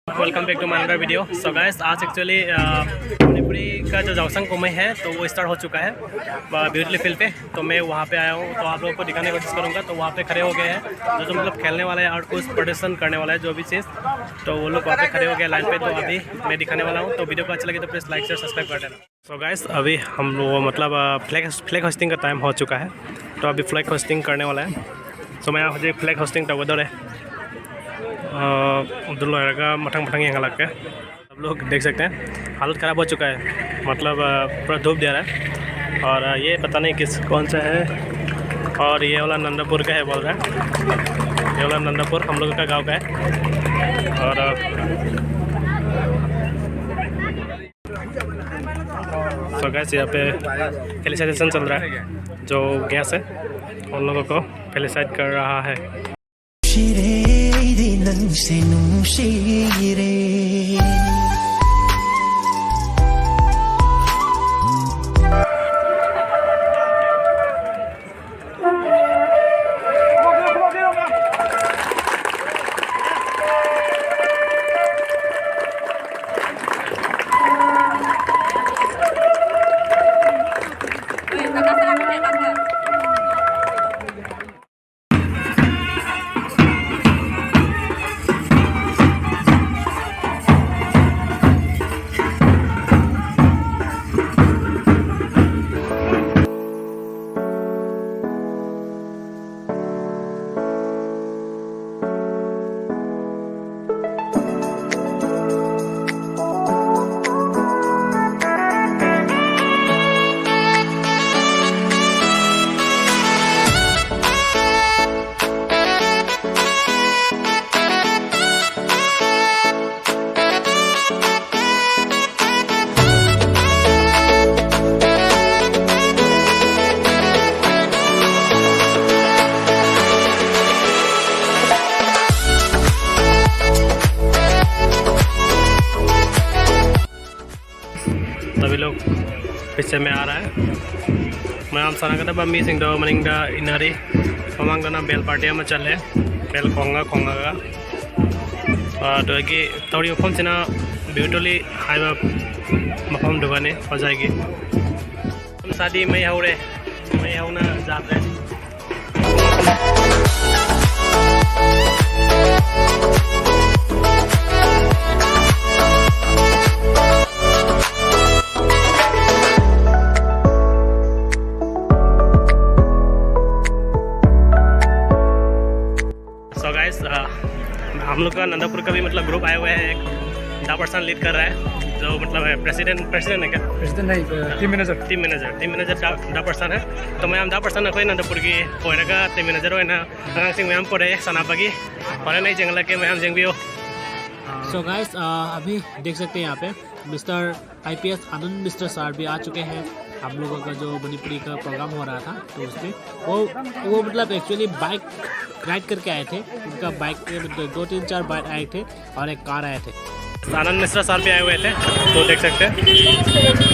Welcome back to my another video. So guys, आज actually Manipuri का जो जौसंग कुमई है तो वो स्टार्ट हो चुका है ब्यूटीफुल फील्ड पे। तो मैं वहाँ पे आया हूँ, तो आप लोगों को दिखाने की कोशिश करूँगा। तो वहाँ पे खड़े हो गए हैं जो मतलब खेलने वाला है और कुछ प्रदर्शन करने वाला है जो भी चीज़, तो वो लोग वहाँ पे खड़े हो गए लाइन पे। तो अभी मैं दिखाने वाला हूँ, तो वीडियो को अच्छा लगे तो प्लीज़ लाइक शेयर सब्सक्राइब कर देना। सो गाइस, अभी हम लोग मतलब फ्लैग होस्टिंग का टाइम हो चुका है, तो अभी फ्लैग होस्टिंग करने वाला है। तो मैं मुझे फ्लैग होस्टिंग तक है मठंग यहाँ लग के आप लोग देख सकते हैं हालत ख़राब हो चुका है, मतलब पूरा धूप दे रहा है। और ये पता नहीं कौन सा है, और ये वाला नंदापुर का है बोल रहा है। ये वाला नंदापुर हम लोगों का गांव का है। और तो गैस यहाँ पे फेलिसिटेशन चल रहा है, जो गैस है उन लोगों को फेलिसाइट कर रहा है। सभी लोग पीछे में आ रहा है। मैं आम सारा कहता बम्बी सिंह दो मनिंग इनारी ममांग ना बेल पार्टी में चले बेल खोंगा का तो कि तौड़ी मफम से ना ब्यूटिफुली हाइवा मफम दुकाने हो जाएगी। शादी मैं ना जाते हैं। सो गाइस, हम लोग का नंदापुर का भी मतलब ग्रुप आए हुए हैं। एक 10% लीड कर रहा है, जो मतलब है प्रेसिडेंट है क्या? प्रेसिडेंट नहीं, टीम मैनेजर का 10% है। तो मैं 10% कोई नंदापुर की होएगा टीम मैनेजर हो ना सिंह मैम को सनापगी और नहीं जंगल के मैम जंग भी हो। सो गाइस, अभी देख सकते हैं यहाँ पे मिस्टर IPS आनंद मिस्टर सर भी आ चुके हैं। हम लोगों का जो मणिपुरी का प्रोग्राम हो रहा था तो उसमें वो मतलब एक्चुअली बाइक राइड करके आए थे। उनका बाइक पे मतलब 2-3-4 बाइक आए थे और एक कार आए थे। आनंद मिश्रा सर भी आए हुए थे, तो देख सकते हैं।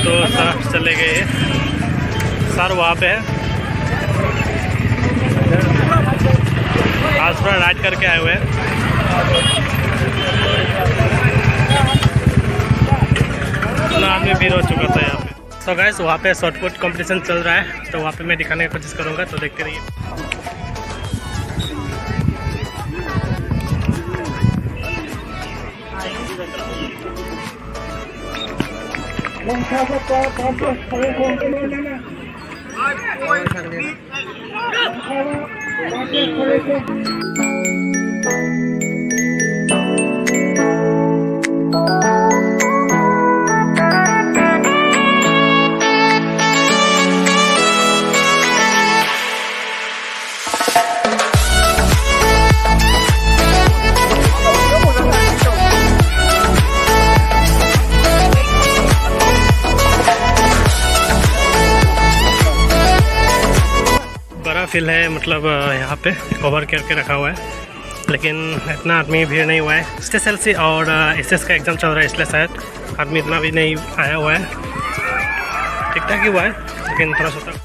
तो सर चले गए, सर वहाँ पे है, आज थोड़ा राइड करके आए हुए हैं। इतना आदमी भीड़ हो चुका था यहाँ पे। तो गाइस, वहाँ पे शॉर्टपुट कंपटीशन चल रहा है, तो वहाँ पे मैं दिखाने की कोशिश करूँगा, तो देखते रहिए। फील्ड है, मतलब यहाँ पे कवर करके रखा हुआ है, लेकिन इतना आदमी भीड़ नहीं हुआ है। SSLC और SS का एग्ज़ाम चल रहा है, इसलिए शायद आदमी इतना भी नहीं आया हुआ है। ठीक ठाक ही हुआ है, लेकिन थोड़ा सा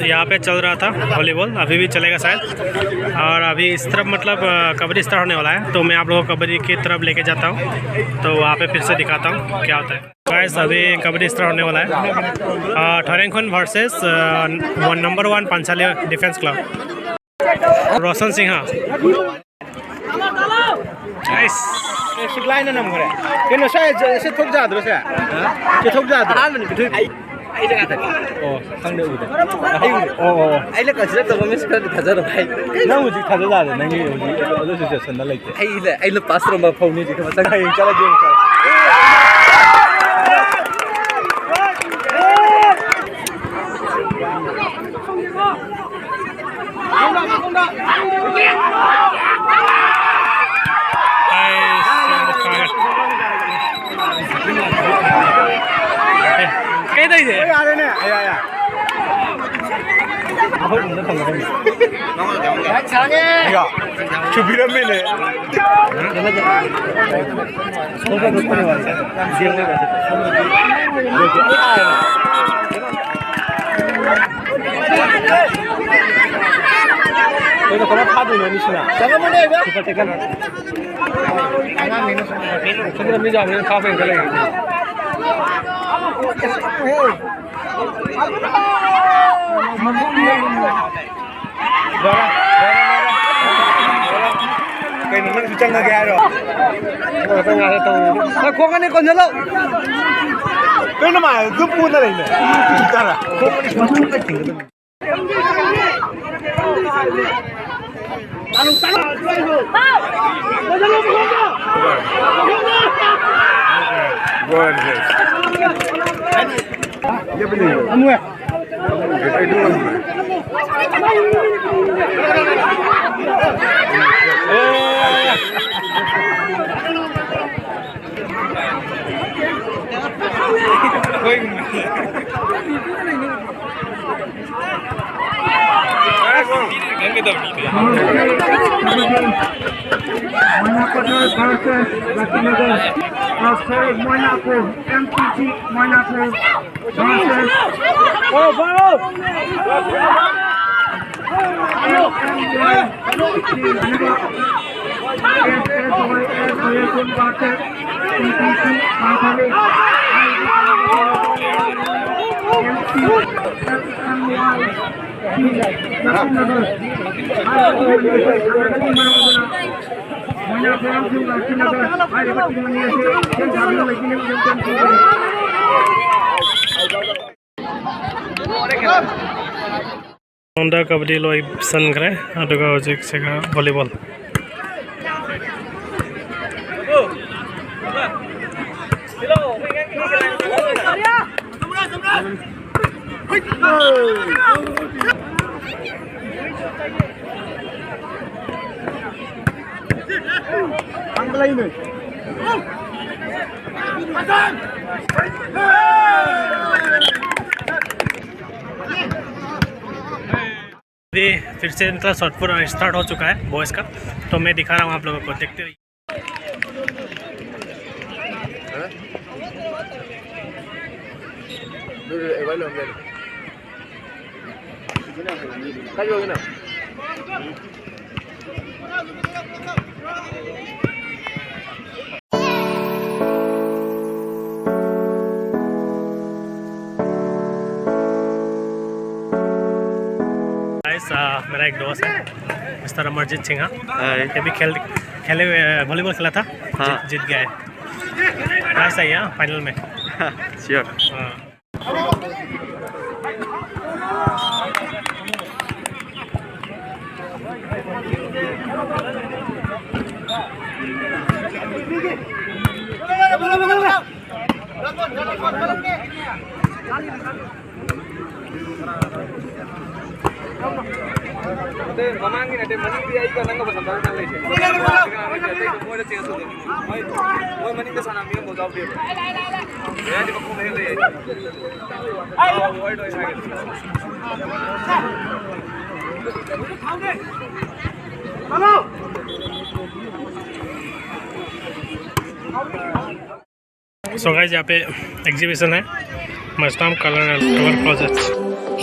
यहाँ पे चल रहा था वॉलीबॉल, अभी भी चलेगा शायद। और अभी इस तरफ मतलब कबड्डी स्टार्ट होने वाला है, तो मैं आप लोगों को कबड्डी की तरफ लेके जाता हूँ, तो वहाँ पे फिर से दिखाता हूँ क्या होता है। गाइस अभी कबड्डी स्टार्ट होने वाला है। ठरेंगखुन versus number 1 Panchali defence club Roshan Singh. Guys line नाम करे केनो से थोक जाद्रो से थोक जाद्रो ai le kata oh sang de ude ai le kasi to miss kar thajar bhai na uji thajar da na ngi uji odo situation na like ai le pass ro ma phone ni dikha sang ai chala game ka cái đây gì? đây nè, à. Không nó không có gì. Nó chán nhé. Dạ. Chụp video mình này. Không có được cái gì. Riêng đây là không được. Được cái ai này. Đây là có nó phát được nữa chứ nào. Chẳng có vấn đề nữa. Chụp cái cái này. Chúng ta bây giờ mình pha về cái này. Cái nó đang chăng ra rồi. Cái nhà tàu. Nó khoang cái này còn nhớ lâu. Cái nó mà cứ buôn ra đây này. Chúng ta là không có cái chỉnh được. Alo tao. Bao giờ lúc không có. Good. Dia beli. Anu ya. Kita dulu. Monaco, MTG Monaco versus Honda kabaddi loi san kare aduga ojik sega volleyball फिर से मतलब shot put start हो चुका है boys का, तो मैं दिखा रहा हूँ आप लोगों को, देखते रहिए। मेरा एक दोस्त है मिस्टर अमरजीत सिंह, ये भी खेले वॉलीबॉल खेला था, जीत गया है, प्राइस आई है फाइनल में। श्योर। सो गाइस यहाँ पे एग्जीबिशन है मस्ताम colour project.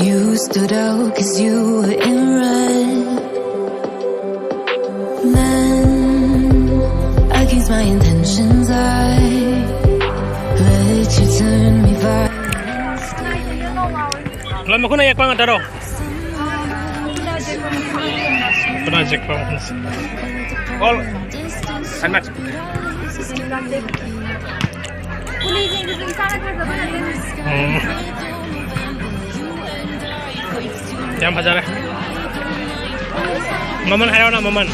You stood out 'cause you were in red. Then, against my intentions, I let you turn me violent. Alam mo ko na yak pang taro. Pernah cek pang. All. Anak. Yang pacar ya? Maman ayaw na maman.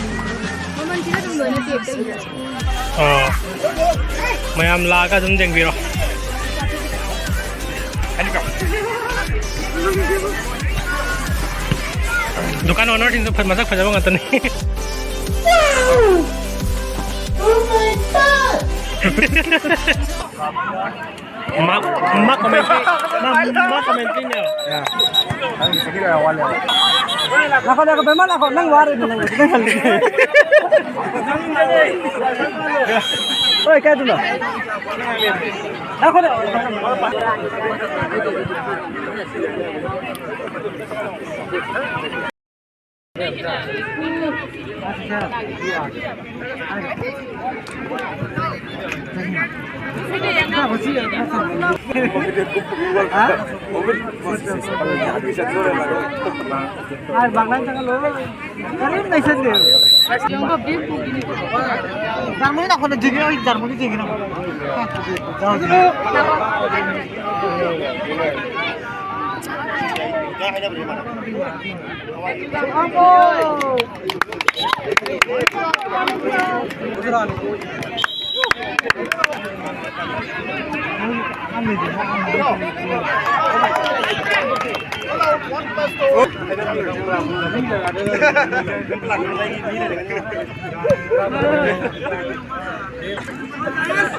Maman sila dong doon na tiyek. Oh. Mayam laga dun ding biro. Halika. Dukan honor din to masak pajama ngata ni. Oh my god! Mak komenti niya. Ya. Ang sige na wala. Ako na ba man ako nang wari na lang. Oy, kaya dun. Ako na.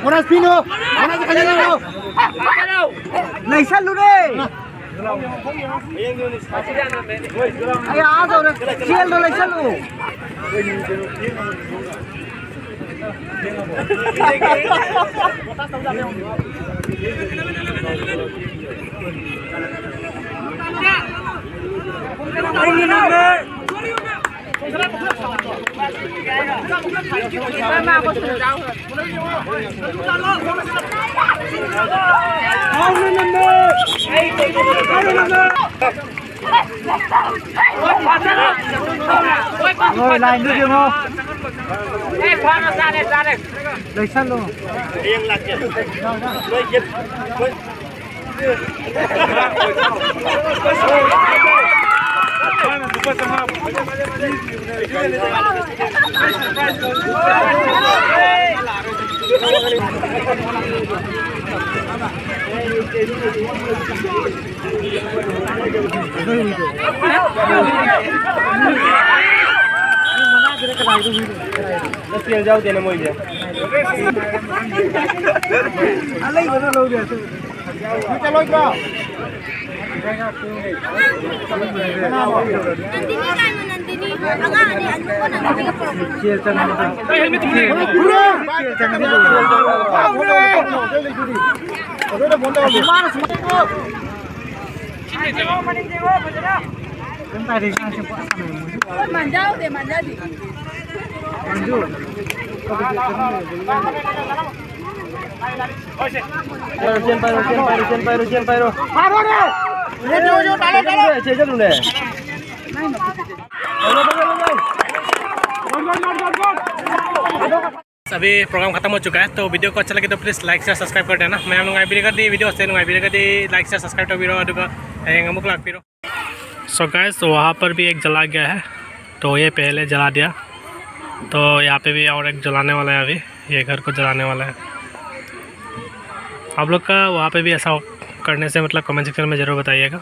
Monas Pino, monas kanya Naisa lure. Ay aso re, chiel do naisa lu. Rồi lại nước chưa không? Lấy sắt luôn. Nasiel jauh dia nemu dia. Alai mana lo dia tu? Kita lo kau. अभी programme खत्म हो चुका है, तो video को अच्छा लगे तो प्लीज़ लाइक शेयर सब्सक्राइब कर देना। मैं नुंगाई बिरी कर दी वीडियो से नुंगाई बिरी कर दी लाइक शेयर सब्सक्राइब तो वीडियो अदुगा अमुक लाग पिरो। सो गाइस वहाँ पर भी एक जला गया है, तो ये पहले जला दिया, तो यहाँ पे भी और एक जलाने वाला है। अभी ये घर को जलाने वाला है। आप लोग का वहाँ पे भी ऐसा करने से मतलब कमेंट सेक्शन में ज़रूर बताइएगा।